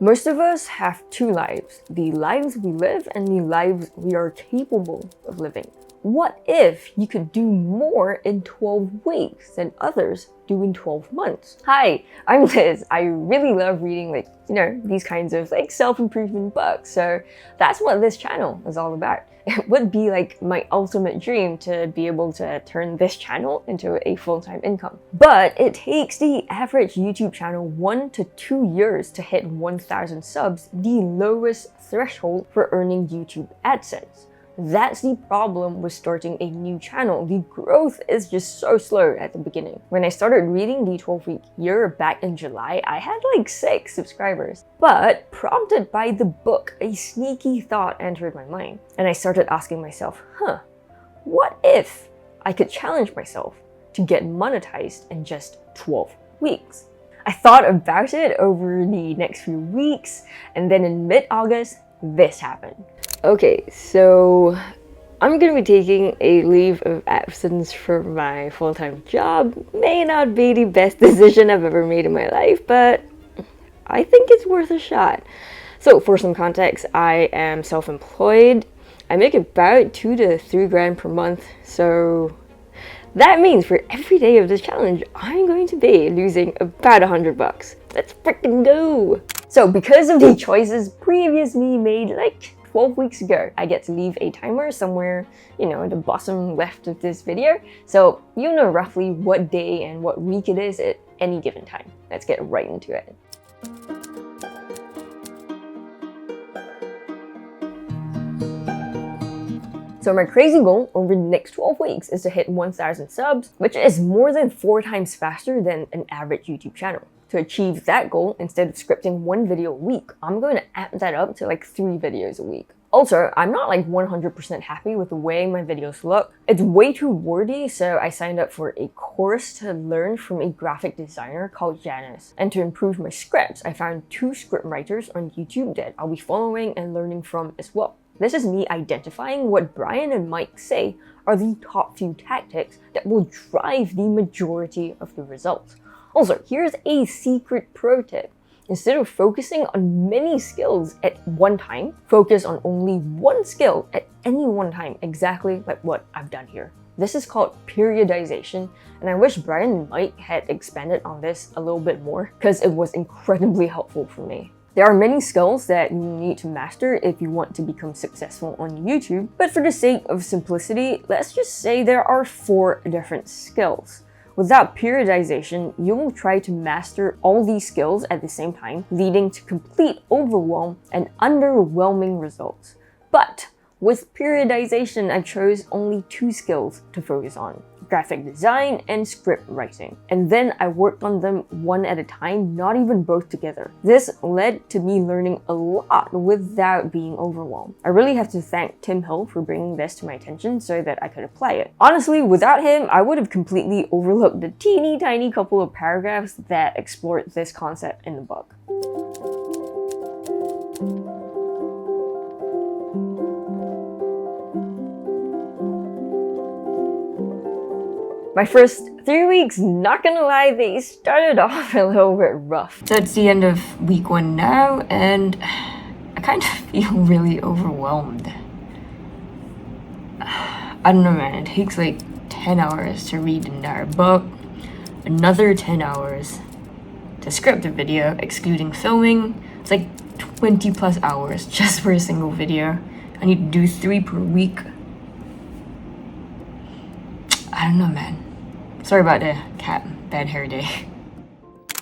Most of us have two lives, the lives we live and the lives we are capable of living. What if you could do more in 12 weeks than others do in 12 months? Hi, I'm Liz. I really love reading these kinds of self-improvement books. So that's what this channel is all about. It would be like my ultimate dream to be able to turn this channel into a full-time income. But it takes the average YouTube channel 1 to 2 years to hit 1,000 subs, the lowest threshold for earning YouTube AdSense. That's the problem with starting a new channel. The growth is just so slow at the beginning. When I started reading the 12-week year back in July, I had 6 subscribers. But prompted by the book, a sneaky thought entered my mind. And I started asking myself, what if I could challenge myself to get monetized in just 12 weeks? I thought about it over the next few weeks, and then in mid-August, this happened. Okay, so I'm gonna be taking a leave of absence from my full-time job. May not be the best decision I've ever made in my life, but I think it's worth a shot. So for some context, I am self-employed. I make about 2 to 3 grand per month, so that means for every day of this challenge, I'm going to be losing about $100. Let's freaking go! So because of the choices previous me made 12 weeks ago, I get to leave a timer somewhere, at the bottom left of this video. So you know roughly what day and what week it is at any given time. Let's get right into it. So my crazy goal over the next 12 weeks is to hit 1,000 subs, which is more than 4 times faster than an average YouTube channel. To achieve that goal, instead of scripting 1 video a week, I'm going to amp that up to 3 videos a week. Also, I'm not 100% happy with the way my videos look. It's way too wordy, so I signed up for a course to learn from a graphic designer called Janice. And to improve my scripts, I found 2 script writers on YouTube that I'll be following and learning from as well. This is me identifying what Brian and Mike say are the top few tactics that will drive the majority of the results. Also, here's a secret pro tip. Instead of focusing on many skills at one time, focus on only one skill at any one time, exactly like what I've done here. This is called periodization, and I wish Brian and Mike had expanded on this a little bit more because it was incredibly helpful for me. There are many skills that you need to master if you want to become successful on YouTube, but for the sake of simplicity, let's just say there are 4 different skills. Without periodization, you will try to master all these skills at the same time, leading to complete overwhelm and underwhelming results. But with periodization, I chose only 2 skills to focus on: graphic design and script writing. And then I worked on them one at a time, not even both together. This led to me learning a lot without being overwhelmed. I really have to thank Tim Hill for bringing this to my attention so that I could apply it. Honestly, without him, I would have completely overlooked the teeny tiny couple of paragraphs that explored this concept in the book. My first 3 weeks, not gonna lie, they started off a little bit rough. So it's the end of week 1 now, and I kind of feel really overwhelmed. I don't know, man, it takes 10 hours to read an entire book, another 10 hours to script a video, excluding filming. It's 20 plus hours just for a single video. I need to do 3 per week. I don't know, man. Sorry about the cat bad hair day.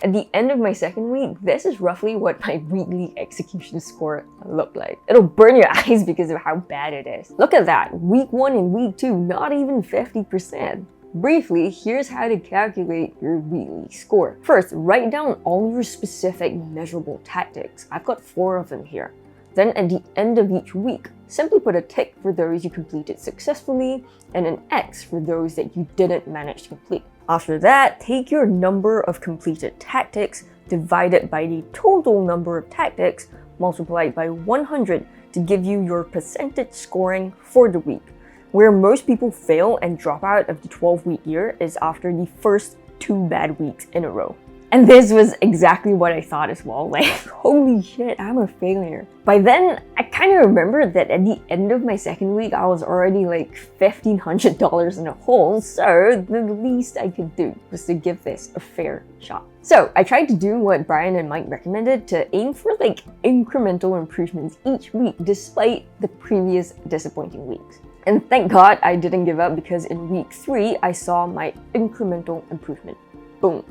At the end of my second week, this is roughly what my weekly execution score looked like. It'll burn your eyes because of how bad it is. Look at that, week 1 and week 2, not even 50%. Briefly, here's how to calculate your weekly score. First, write down all your specific measurable tactics. I've got 4 of them here. Then at the end of each week, simply put a tick for those you completed successfully and an X for those that you didn't manage to complete. After that, take your number of completed tactics divided by the total number of tactics multiplied by 100 to give you your percentage scoring for the week. Where most people fail and drop out of the 12-week year is after the first 2 bad weeks in a row. And this was exactly what I thought as well. Like, holy shit, I'm a failure. By then, I kind of remembered that at the end of my second week, I was already like $1,500 in a hole. So the least I could do was to give this a fair shot. So I tried to do what Brian and Mike recommended, to aim for like incremental improvements each week despite the previous disappointing weeks. And thank God I didn't give up, because in week 3, I saw my incremental improvement. Boom.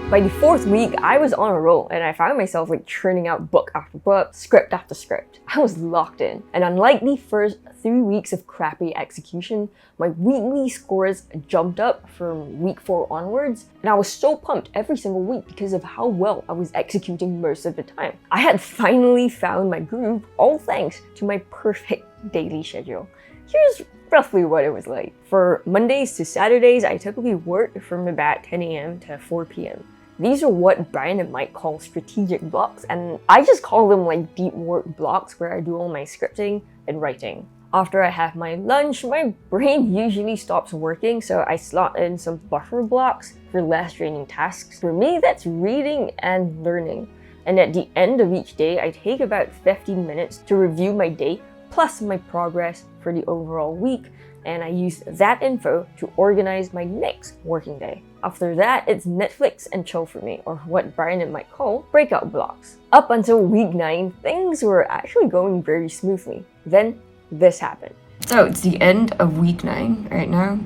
By the 4th week, I was on a roll, and I found myself like churning out book after book, script after script. I was locked in. And unlike the first 3 weeks of crappy execution, my weekly scores jumped up from week 4 onwards, and I was so pumped every single week because of how well I was executing most of the time. I had finally found my groove, all thanks to my perfect daily schedule. Here's roughly what it was like. For Mondays to Saturdays, I typically worked from about 10 a.m. to 4 p.m. These are what Brian and Mike call strategic blocks, and I just call them like deep work blocks where I do all my scripting and writing. After I have my lunch, my brain usually stops working, so I slot in some buffer blocks for less draining tasks. For me, that's reading and learning. And at the end of each day, I take about 15 minutes to review my day plus my progress for the overall week, and I use that info to organize my next working day. After that, it's Netflix and chill for me, or what Brian and Mike call breakout blocks. Up until week 9, things were actually going very smoothly. Then this happened. So it's the end of week 9 right now,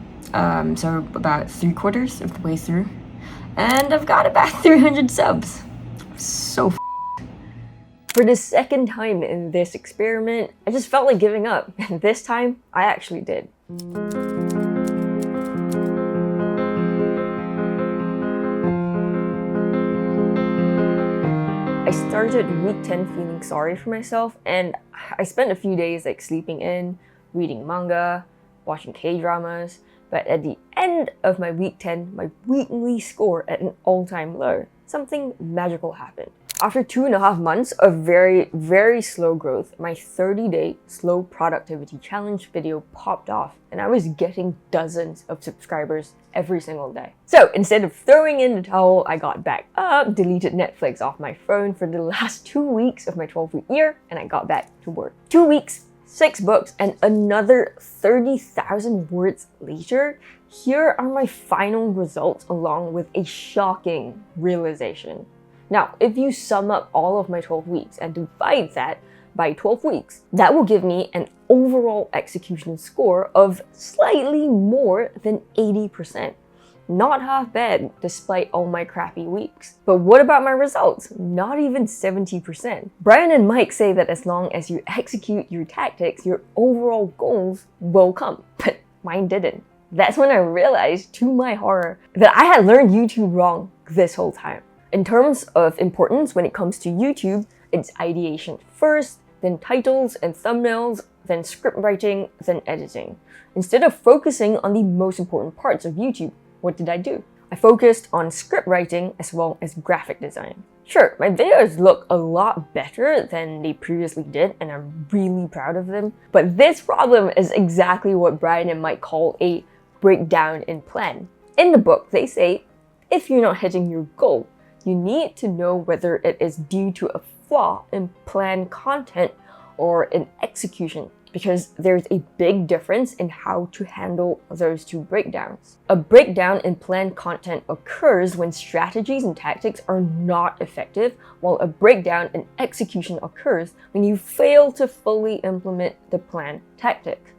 so about 3/4 of the way through, and I've got about 300 subs. So for the second time in this experiment, I just felt like giving up, and this time, I actually did. I started week 10 feeling sorry for myself, and I spent a few days like sleeping in, reading manga, watching K-dramas, but at the end of my week 10, my weekly score at an all-time low, something magical happened. After 2.5 months of very, very slow growth, my 30-day slow productivity challenge video popped off, and I was getting dozens of subscribers every single day. So instead of throwing in the towel, I got back up, deleted Netflix off my phone for the last 2 weeks of my 12-week year, and I got back to work. 2 weeks, 6 books, and another 30,000 words later, here are my final results along with a shocking realization. Now, if you sum up all of my 12 weeks and divide that by 12 weeks, that will give me an overall execution score of slightly more than 80%. Not half bad despite all my crappy weeks. But what about my results? Not even 70%. Brian and Mike say that as long as you execute your tactics, your overall goals will come, but mine didn't. That's when I realized, to my horror, that I had learned YouTube wrong this whole time. In terms of importance when it comes to YouTube, it's ideation first, then titles and thumbnails, then script writing, then editing. Instead of focusing on the most important parts of YouTube, what did I do? I focused on script writing as well as graphic design. Sure, my videos look a lot better than they previously did, and I'm really proud of them, but this problem is exactly what Brian and Mike call a breakdown in plan. In the book, they say, if you're not hitting your goal, you need to know whether it is due to a flaw in planned content or in execution, because there's a big difference in how to handle those two breakdowns. A breakdown in planned content occurs when strategies and tactics are not effective, while a breakdown in execution occurs when you fail to fully implement the planned tactics.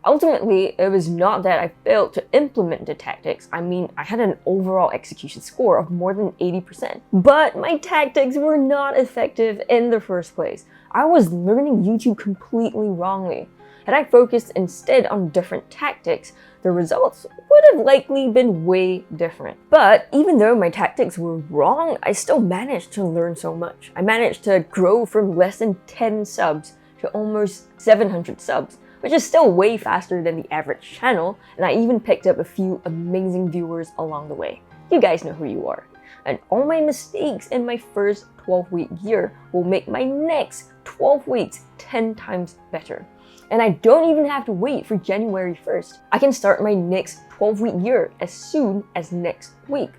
Ultimately, it was not that I failed to implement the tactics. I mean, I had an overall execution score of more than 80%. But my tactics were not effective in the first place. I was learning YouTube completely wrongly. Had I focused instead on different tactics, the results would have likely been way different. But even though my tactics were wrong, I still managed to learn so much. I managed to grow from less than 10 subs to almost 700 subs. Which is still way faster than the average channel, and I even picked up a few amazing viewers along the way. You guys know who you are. And all my mistakes in my first 12-week year will make my next 12 weeks 10 times better. And I don't even have to wait for January 1st. I can start my next 12-week year as soon as next week.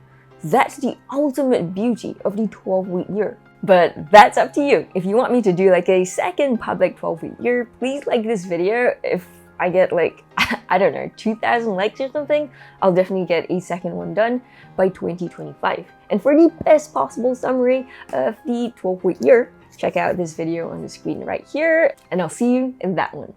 That's the ultimate beauty of the 12-week year. But that's up to you. If you want me to do like a second public 12-week year, please like this video. If I get like, I don't know, 2,000 likes or something, I'll definitely get a second one done by 2025. And for the best possible summary of the 12-week year, check out this video on the screen right here, and I'll see you in that one.